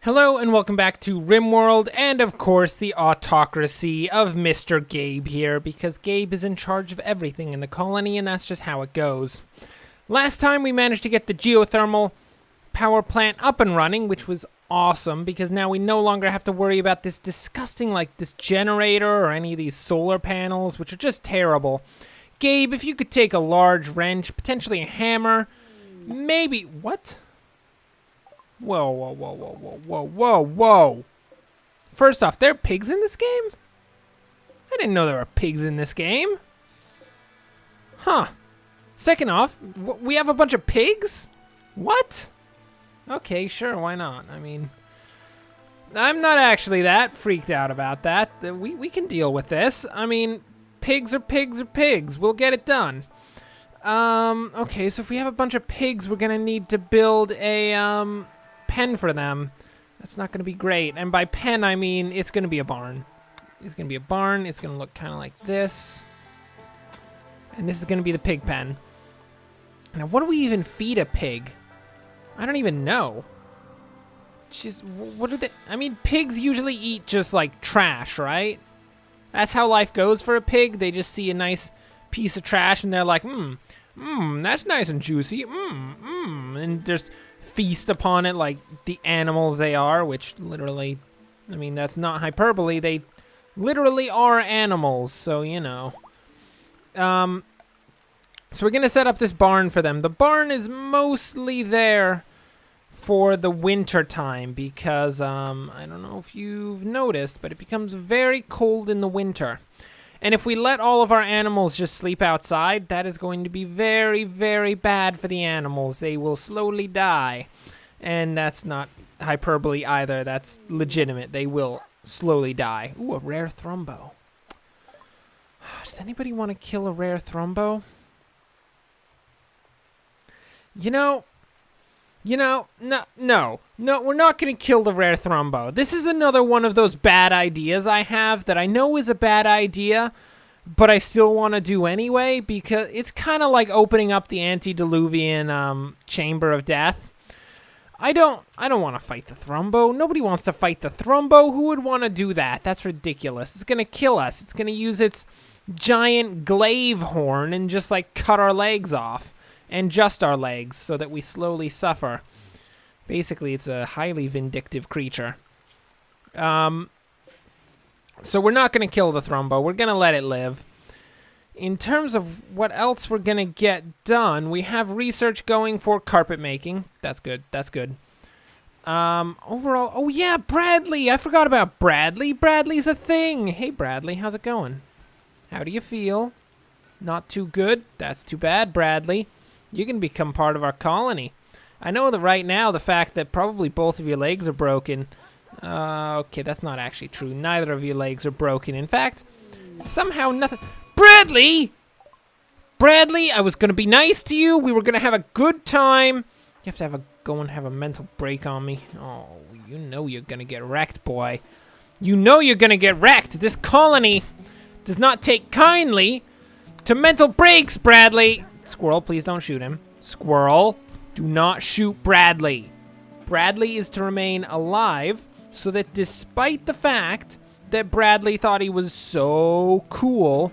Hello and welcome back to RimWorld and of course the autocracy of Mr. Gabe here, because Gabe is in charge of everything in the colony and that's just how it goes. Last time we managed to get the geothermal power plant up and running, which was awesome because now we no longer have to worry about this disgusting, like this generator or any of these solar panels, which are just terrible. Gabe, if you could take a large wrench, potentially a hammer, maybe... What? Whoa, whoa, whoa, whoa, whoa, whoa, whoa, whoa. First off, there are pigs in this game? I didn't know there were pigs in this game. Huh. Second off, we have a bunch of pigs? What? Okay, sure, why not? I mean, I'm not actually that freaked out about that. We can deal with this. I mean, pigs are pigs are pigs. We'll get it done. Okay, so if we have a bunch of pigs, we're gonna need to build a, pen for them. That's not gonna be great. And by pen, I mean it's gonna be a barn. It's gonna be a barn. It's gonna look kind of like this. And this is gonna be the pig pen. Now, what do we even feed a pig? I don't even know. Just, what are they? I mean, pigs usually eat just like trash, right? That's how life goes for a pig. They just see a nice piece of trash and they're like, that's nice and juicy, and just feast upon it like the animals they are, which literally, I mean, that's not hyperbole, they literally are animals, so you know. So we're gonna set up this barn for them. The barn is mostly there for the winter time because, I don't know if you've noticed, but it becomes very cold in the winter. And if we let all of our animals just sleep outside, that is going to be very, very bad for the animals. They will slowly die. And that's not hyperbole either. That's legitimate. They will slowly die. Ooh, a rare thrombo. Does anybody want to kill a rare thrombo? No, we're not going to kill the rare thrombo. This is another one of those bad ideas I have that I know is a bad idea, but I still want to do anyway because it's kind of like opening up the antediluvian chamber of death. I don't want to fight the thrombo. Nobody wants to fight the thrombo. Who would want to do that? That's ridiculous. It's going to kill us. It's going to use its giant glaive horn and just like cut our legs off. And just our legs, so that we slowly suffer. Basically, it's a highly vindictive creature. So we're not going to kill the thrombo. We're going to let it live. In terms of what else we're going to get done, we have research going for carpet making. That's good. That's good. Overall, oh yeah, Bradley. I forgot about Bradley. Bradley's a thing. Hey, Bradley, how's it going? How do you feel? Not too good? That's too bad, Bradley. You can become part of our colony. I know that right now the fact that probably both of your legs are broken. Okay, that's not actually true. Neither of your legs are broken. In fact, somehow nothing. Bradley! Bradley, I was going to be nice to you. We were going to have a good time. You have to go and have a mental break on me. Oh, you know you're going to get wrecked, boy. You know you're going to get wrecked. This colony does not take kindly to mental breaks, Bradley. Squirrel, please don't shoot him. Squirrel, do not shoot Bradley. Bradley is to remain alive so that despite the fact that Bradley thought he was so cool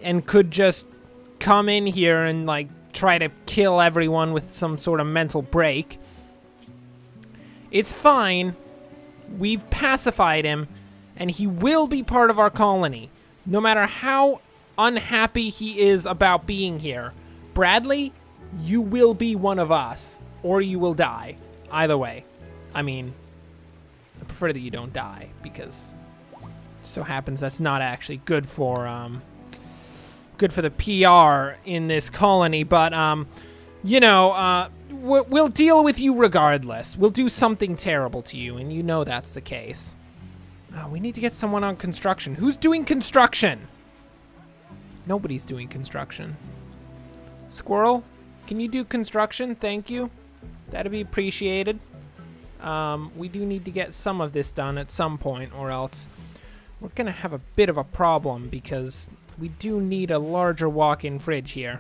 and could just come in here and like try to kill everyone with some sort of mental break, it's fine. We've pacified him and he will be part of our colony no matter how unhappy he is about being here. Bradley, you will be one of us, or you will die. Either way. I mean, I prefer that you don't die, because it so happens that's not actually good for the PR in this colony, but, we'll deal with you regardless. We'll do something terrible to you, and you know that's the case. We need to get someone on construction. Who's doing construction? Nobody's doing construction. Squirrel, can you do construction? Thank you. That'd be appreciated. We do need to get some of this done at some point, or else we're gonna have a bit of a problem because we do need a larger walk-in fridge here.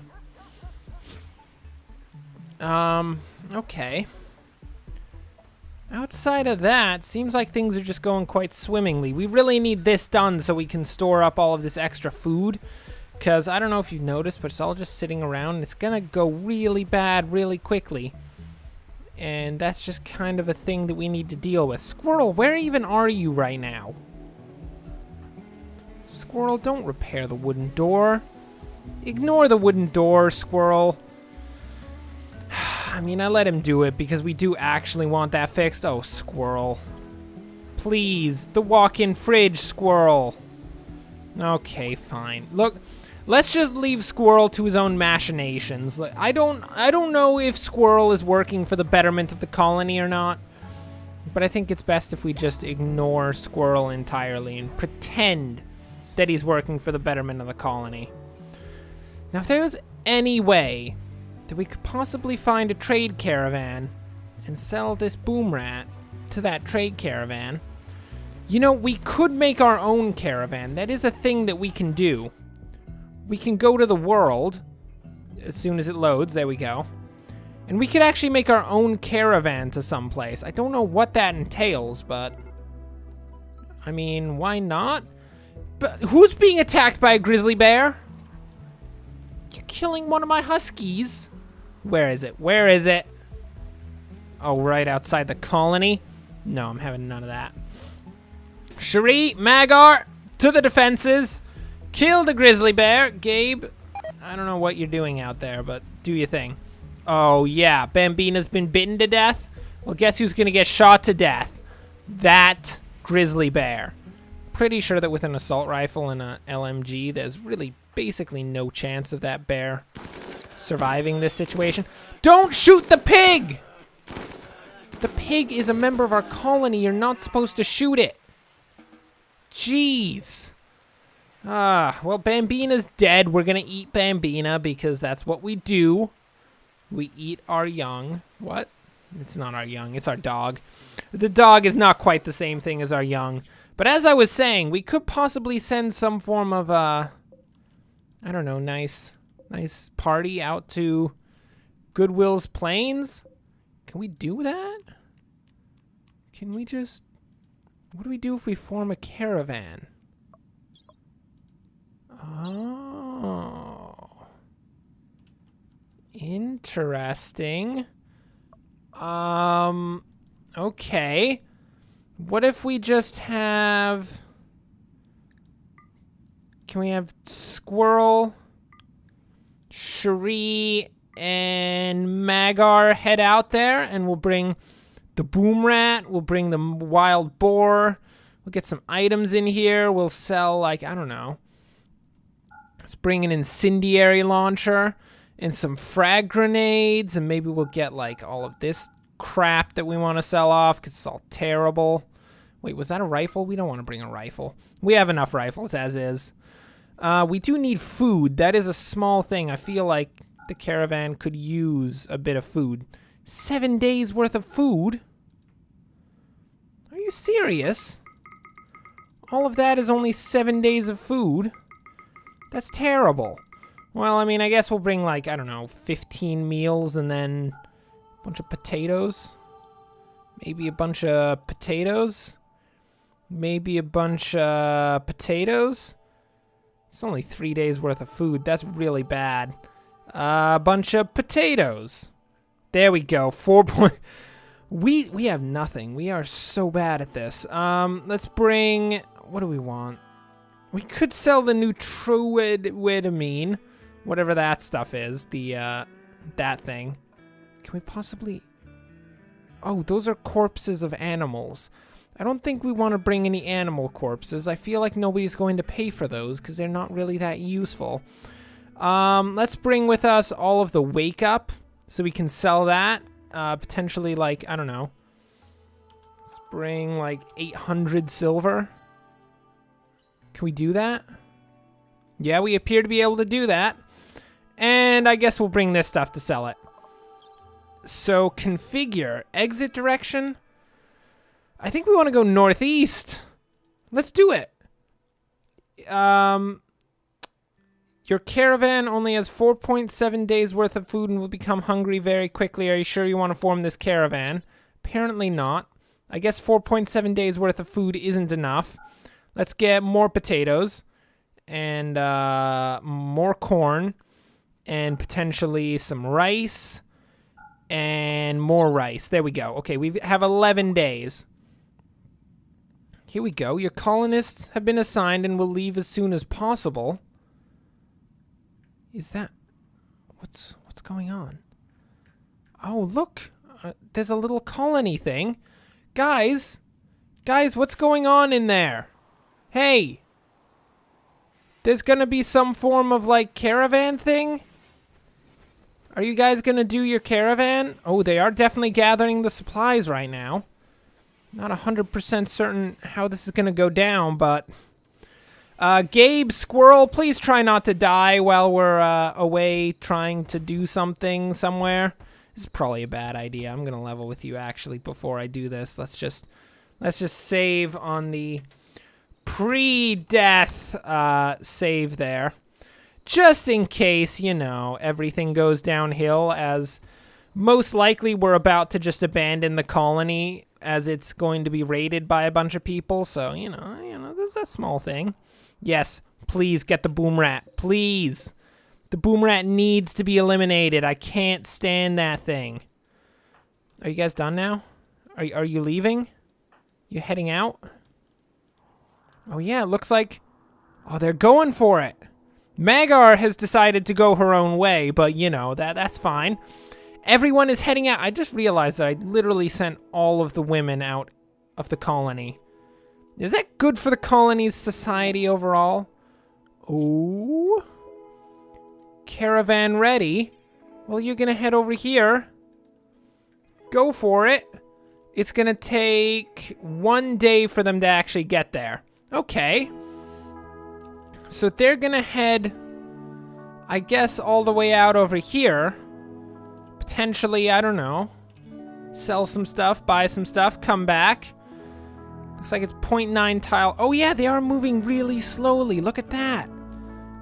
Okay. Outside of that, seems like things are just going quite swimmingly. We really need this done so we can store up all of this extra food. Because I don't know if you've noticed, but it's all just sitting around. And it's going to go really bad really quickly. And that's just kind of a thing that we need to deal with. Squirrel, where even are you right now? Squirrel, don't repair the wooden door. Ignore the wooden door, Squirrel. I mean, I let him do it because we do actually want that fixed. Oh, Squirrel. Please, the walk-in fridge, Squirrel. Okay, fine. Look, let's just leave Squirrel to his own machinations. I don't know if Squirrel is working for the betterment of the colony or not, but I think it's best if we just ignore Squirrel entirely and pretend that he's working for the betterment of the colony. Now, if there's any way that we could possibly find a trade caravan and sell this boomrat to that trade caravan, you know, we could make our own caravan. That is a thing that we can do. We can go to the world as soon as it loads. There we go. And we could actually make our own caravan to someplace. I don't know what that entails, but I mean, why not? But who's being attacked by a grizzly bear? You're killing one of my huskies. Where is it? Where is it? Oh, right outside the colony? No, I'm having none of that. Cherie, Magar, to the defenses. Kill the grizzly bear. Gabe, I don't know what you're doing out there, but do your thing. Oh, yeah, Bambina's been bitten to death. Well, guess who's going to get shot to death? That grizzly bear. Pretty sure that with an assault rifle and a LMG, there's really basically no chance of that bear surviving this situation. Don't shoot the pig! The pig is a member of our colony. You're not supposed to shoot it. Jeez. Well, Bambina's dead. We're gonna eat Bambina because that's what we do. We eat our young. What? It's not our young. It's our dog. The dog is not quite the same thing as our young. But as I was saying, we could possibly send some form of, I don't know, nice party out to Goodwill's Plains. Can we do that? Can we just... What do we do if we form a caravan? Oh. Interesting. Okay. What if we just have... Can we have Squirrel, Cherie, and Magar head out there, and we'll bring the boomrat, we'll bring the wild boar, we'll get some items in here, we'll sell, like, I don't know. Let's bring an incendiary launcher and some frag grenades, and maybe we'll get, like, all of this crap that we want to sell off, because it's all terrible. Wait, was that a rifle? We don't want to bring a rifle. We have enough rifles as is. We do need food. That is a small thing. I feel like the caravan could use a bit of food. 7 days worth of food? Are you serious? All of that is only 7 days of food? That's terrible. Well, I mean, I guess we'll bring, like, I don't know, 15 meals and then a bunch of potatoes. Maybe a bunch of potatoes. Maybe a bunch of potatoes. It's only 3 days worth of food. That's really bad. A bunch of potatoes. There we go. 4 point. We have nothing. We are so bad at this. Let's bring. What do we want? We could sell the nutroidamine, whatever that stuff is. The that thing. Can we possibly? Oh, those are corpses of animals. I don't think we want to bring any animal corpses. I feel like nobody's going to pay for those because they're not really that useful. Let's bring with us all of the wake up so we can sell that. Potentially, like, I don't know. Let's bring like 800 silver. Can we do that? Yeah, we appear to be able to do that. And I guess we'll bring this stuff to sell it. So configure exit direction. I think we want to go northeast. Let's do it. Your caravan only has 4.7 days worth of food and will become hungry very quickly. Are you sure you want to form this caravan? Apparently not. I guess 4.7 days worth of food isn't enough. Let's get more potatoes and more corn and potentially some rice and more rice. There we go. Okay, we have 11 days. Here we go. Your colonists have been assigned and will leave as soon as possible. Is that... What's going on? Oh, look. There's a little colony thing. Guys, what's going on in there? Hey. There's gonna be some form of, like, caravan thing? Are you guys gonna do your caravan? Oh, they are definitely gathering the supplies right now. Not 100% certain how this is gonna go down, but... Gabe, Squirrel, please try not to die while we're away trying to do something somewhere. This is probably a bad idea. I'm gonna level with you actually before I do this. Let's just save on the pre-death save there. Just in case, you know, everything goes downhill, as most likely we're about to just abandon the colony as it's going to be raided by a bunch of people. So, you know, there's a small thing. Yes, please get the boomrat. Please. The boomrat needs to be eliminated. I can't stand that thing. Are you guys done now? Are you leaving? You heading out? Oh yeah, it looks like... Oh, they're going for it. Magar has decided to go her own way, but you know, that's fine. Everyone is heading out. I just realized that I literally sent all of the women out of the colony. Is that good for the colony's society overall? Oh. Caravan ready. Well, you're gonna head over here. Go for it. It's gonna take 1 day for them to actually get there. Okay. So they're gonna head, I guess, all the way out over here. Potentially, I don't know. Sell some stuff, buy some stuff, come back. Looks like it's 0.9 tile. Oh yeah, they are moving really slowly. Look at that.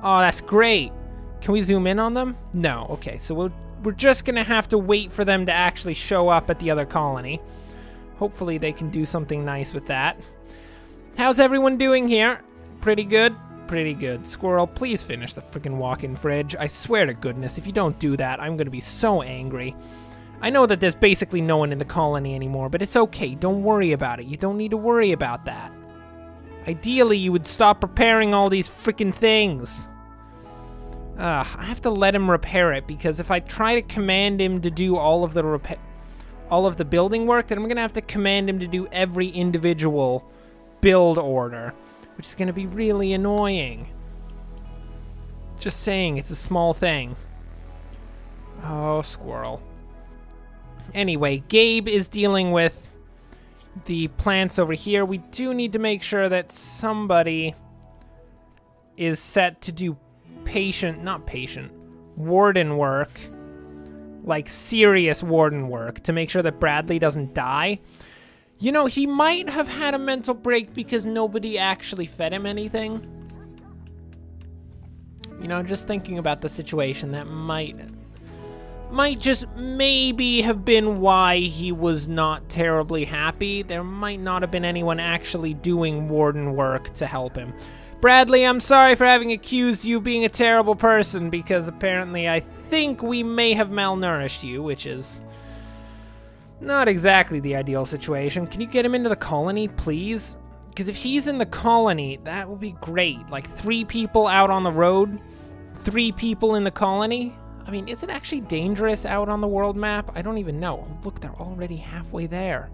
Oh, that's great. Can we zoom in on them? No. Okay, so we're just gonna have to wait for them to actually show up at the other colony. Hopefully they can do something nice with that. How's everyone doing here? Pretty good? Pretty good. Squirrel, please finish the freaking walk-in fridge. I swear to goodness, if you don't do that, I'm gonna be so angry. I know that there's basically no one in the colony anymore, but it's okay. Don't worry about it. You don't need to worry about that. Ideally, you would stop preparing all these freaking things. I have to let him repair it, because if I try to command him to do all of the building work, then I'm gonna have to command him to do every individual build order, which is gonna be really annoying. Just saying, it's a small thing. Oh, squirrel. Anyway, Gabe is dealing with the plants over here. We do need to make sure that somebody is set to do warden work. Like serious warden work, to make sure that Bradley doesn't die. You know, he might have had a mental break because nobody actually fed him anything. You know, just thinking about the situation, that might just maybe have been why he was not terribly happy. There might not have been anyone actually doing warden work to help him. Bradley, I'm sorry for having accused you of being a terrible person, because apparently I think we may have malnourished you, which is not exactly the ideal situation. Can you get him into the colony, please? Because if he's in the colony, that would be great. Like 3 people out on the road, 3 people in the colony. I mean, is it actually dangerous out on the world map? I don't even know. Oh, look, they're already halfway there.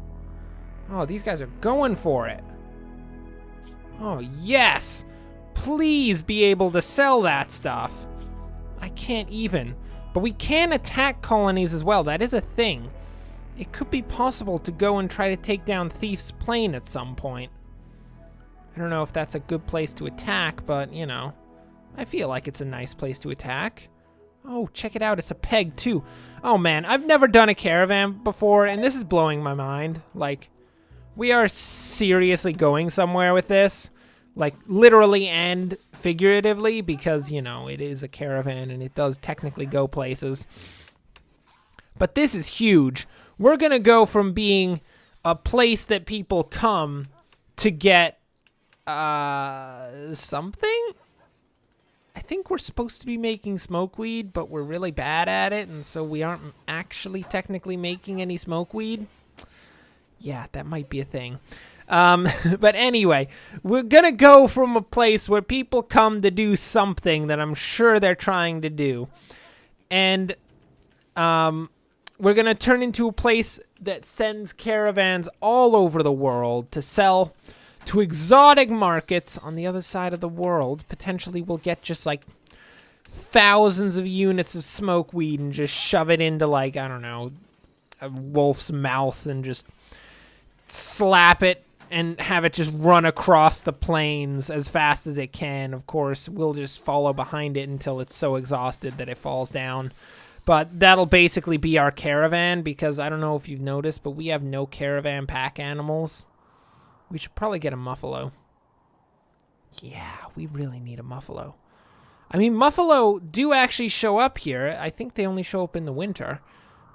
Oh, these guys are going for it. Oh, yes! Please be able to sell that stuff. I can't even. But we can attack colonies as well. That is a thing. It could be possible to go and try to take down Thief's Plain at some point. I don't know if that's a good place to attack, but, you know, I feel like it's a nice place to attack. Oh, check it out. It's a peg, too. Oh, man. I've never done a caravan before, and this is blowing my mind. Like, we are seriously going somewhere with this. Like, literally and figuratively, because, you know, it is a caravan, and it does technically go places. But this is huge. We're going to go from being a place that people come to get something. I think we're supposed to be making smokeweed, but we're really bad at it, and so we aren't actually technically making any smokeweed. Yeah, that might be a thing. But anyway, we're gonna go from a place where people come to do something that I'm sure they're trying to do. And we're gonna turn into a place that sends caravans all over the world to sell to exotic markets on the other side of the world. Potentially we'll get just like thousands of units of smokeweed and just shove it into, like, I don't know, a wolf's mouth and just slap it and have it just run across the plains as fast as it can. Of course, we'll just follow behind it until it's so exhausted that it falls down. But that'll basically be our caravan, because I don't know if you've noticed, but we have no caravan pack animals. We should probably get a muffalo. Yeah, we really need a muffalo. I mean, muffalo do actually show up here. I think they only show up in the winter,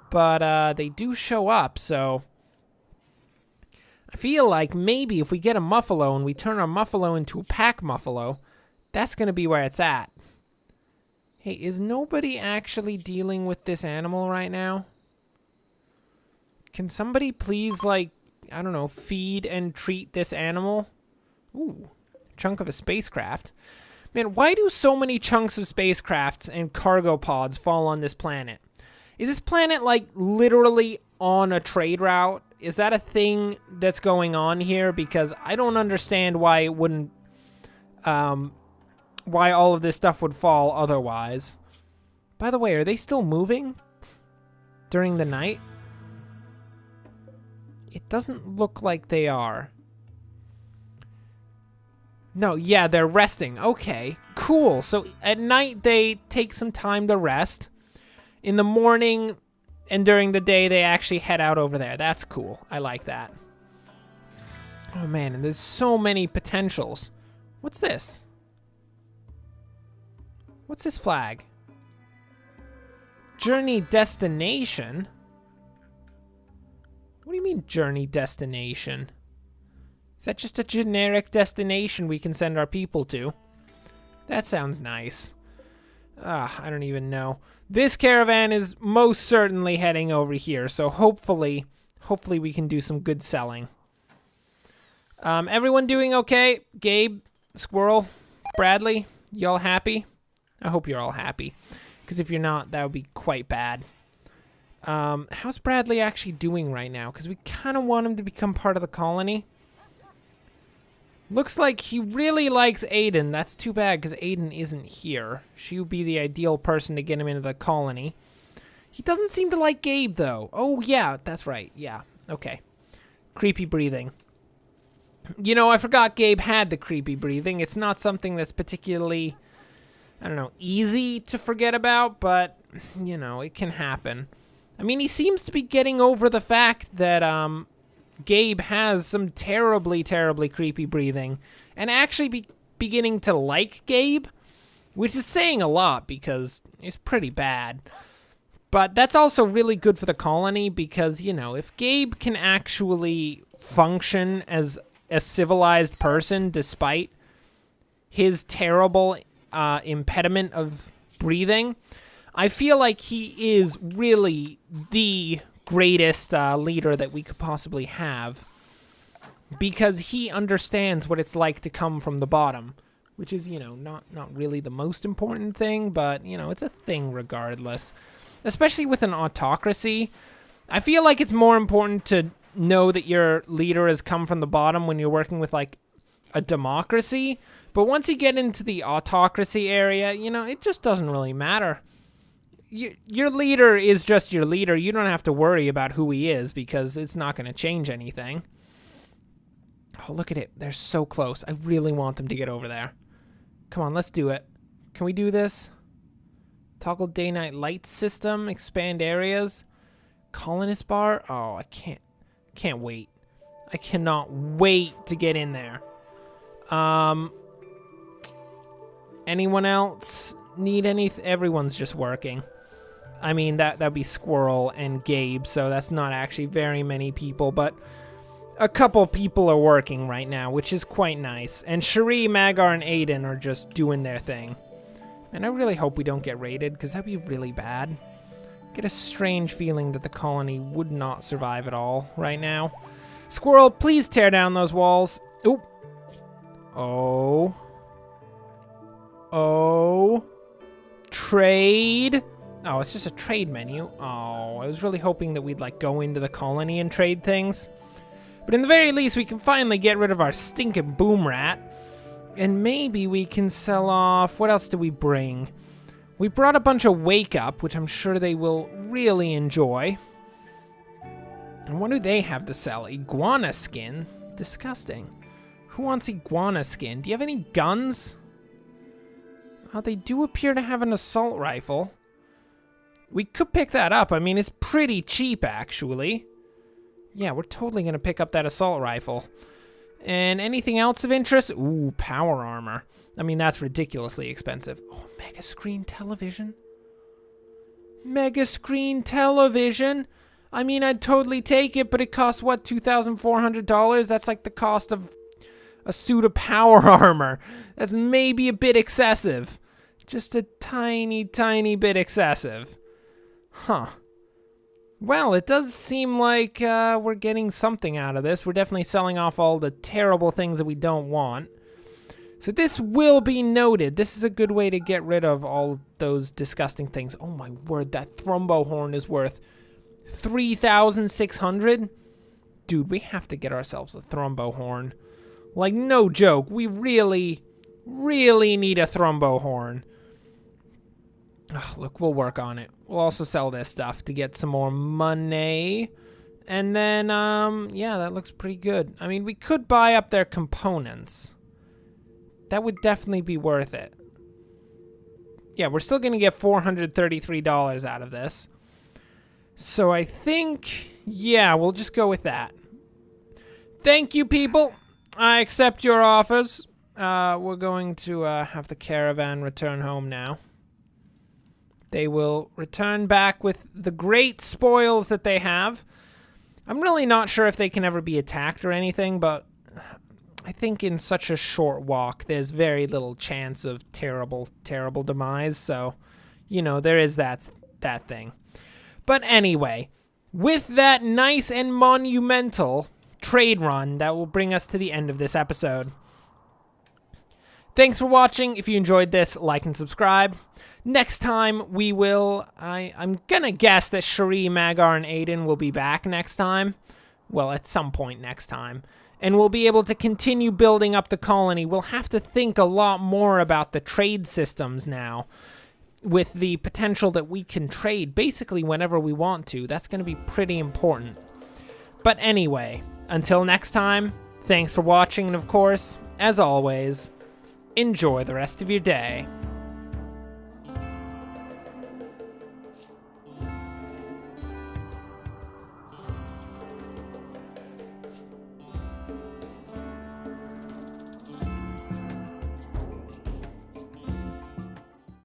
but they do show up, so I feel like maybe if we get a muffalo and we turn our muffalo into a pack muffalo, that's going to be where it's at. Hey, is nobody actually dealing with this animal right now? Can somebody please, like, I don't know, feed and treat this animal? Ooh, chunk of a spacecraft. Man, why do so many chunks of spacecrafts and cargo pods fall on this planet? Is this planet, like, literally on a trade route? Is that a thing that's going on here? Because I don't understand why it wouldn't, why all of this stuff would fall otherwise. By the way, are they still moving during the night? It doesn't look like they are. No, yeah, they're resting. Okay, cool. So at night, they take some time to rest. In the morning and during the day, they actually head out over there. That's cool. I like that. Oh, man, and there's so many potentials. What's this? What's this flag? Journey destination? What do you mean, journey destination? Is that just a generic destination we can send our people to? That sounds nice. I don't even know. This caravan is most certainly heading over here, so hopefully we can do some good selling. Everyone doing okay? Gabe, Squirrel, Bradley, y'all happy? I hope you're all happy, because if you're not, that would be quite bad. How's Bradley actually doing right now? Because we kind of want him to become part of the colony. Looks like he really likes Aiden. That's too bad, because Aiden isn't here. She would be the ideal person to get him into the colony. He doesn't seem to like Gabe, though. Oh, yeah, that's right. Yeah, okay. Creepy breathing. You know, I forgot Gabe had the creepy breathing. It's not something that's particularly, I don't know, easy to forget about, but, you know, it can happen. I mean, he seems to be getting over the fact that, Gabe has some terribly, terribly creepy breathing, and actually beginning to like Gabe, which is saying a lot because it's pretty bad. But that's also really good for the colony because, you know, if Gabe can actually function as a civilized person despite his terrible impediment of breathing, I feel like he is really the greatest leader that we could possibly have, because he understands what it's like to come from the bottom, which is, you know, not really the most important thing, but, you know, it's a thing regardless. Especially with an autocracy, I feel like it's more important to know that your leader has come from the bottom when you're working with, like, a democracy, but once you get into the autocracy area, you know, it just doesn't really matter. Your leader is just your leader. You don't have to worry about who he is because it's not going to change anything. Oh, look at it. They're so close. I really want them to get over there. Come on, let's do it. Can we do this? Toggle day-night light system. Expand areas. Colonist bar. Oh, I can't wait. I cannot wait to get in there. Anyone else need anything? Everyone's just working. I mean, that'd be Squirrel and Gabe, so that's not actually very many people, but a couple people are working right now, which is quite nice. And Cherie, Magar, and Aiden are just doing their thing. And I really hope we don't get raided, because that'd be really bad. I get a strange feeling that the colony would not survive at all right now. Squirrel, please tear down those walls. Oop. Oh. Oh. Trade. Oh, it's just a trade menu. Oh, I was really hoping that we'd, like, go into the colony and trade things. But in the very least, we can finally get rid of our stinking boomrat. And maybe we can sell off... What else do we bring? We brought a bunch of Wake Up, which I'm sure they will really enjoy. And what do they have to sell? Iguana skin? Disgusting. Who wants iguana skin? Do you have any guns? Oh, they do appear to have an assault rifle. We could pick that up. I mean, it's pretty cheap, actually. Yeah, we're totally going to pick up that assault rifle. And anything else of interest? Ooh, power armor. I mean, that's ridiculously expensive. Oh, mega screen television? Mega screen television? I mean, I'd totally take it, but it costs, what, $2,400? That's like the cost of a suit of power armor. That's maybe a bit excessive. Just a tiny, tiny bit excessive. Huh. Well, it does seem like we're getting something out of this. We're definitely selling off all the terrible things that we don't want. So this will be noted. This is a good way to get rid of all those disgusting things. Oh my word, that thrombo horn is worth 3,600? Dude, we have to get ourselves a thrombo horn. Like, no joke. We really, really need a thrombo horn. Ugh, look, we'll work on it. We'll also sell this stuff to get some more money. And then, yeah, that looks pretty good. I mean, we could buy up their components. That would definitely be worth it. Yeah, we're still going to get $433 out of this. So I think, yeah, we'll just go with that. Thank you, people. I accept your offers. We're going to have the caravan return home now. They will return back with the great spoils that they have. I'm really not sure if they can ever be attacked or anything, but I think in such a short walk, there's very little chance of terrible, terrible demise. So, you know, there is that thing. But anyway, with that nice and monumental trade run, that will bring us to the end of this episode. Thanks for watching. If you enjoyed this, like and subscribe. Next time, we will... I'm gonna guess that Cherie, Magar, and Aiden will be back next time. Well, at some point next time. And we'll be able to continue building up the colony. We'll have to think a lot more about the trade systems now, with the potential that we can trade basically whenever we want to. That's going to be pretty important. But anyway, until next time, thanks for watching, and of course, as always, enjoy the rest of your day.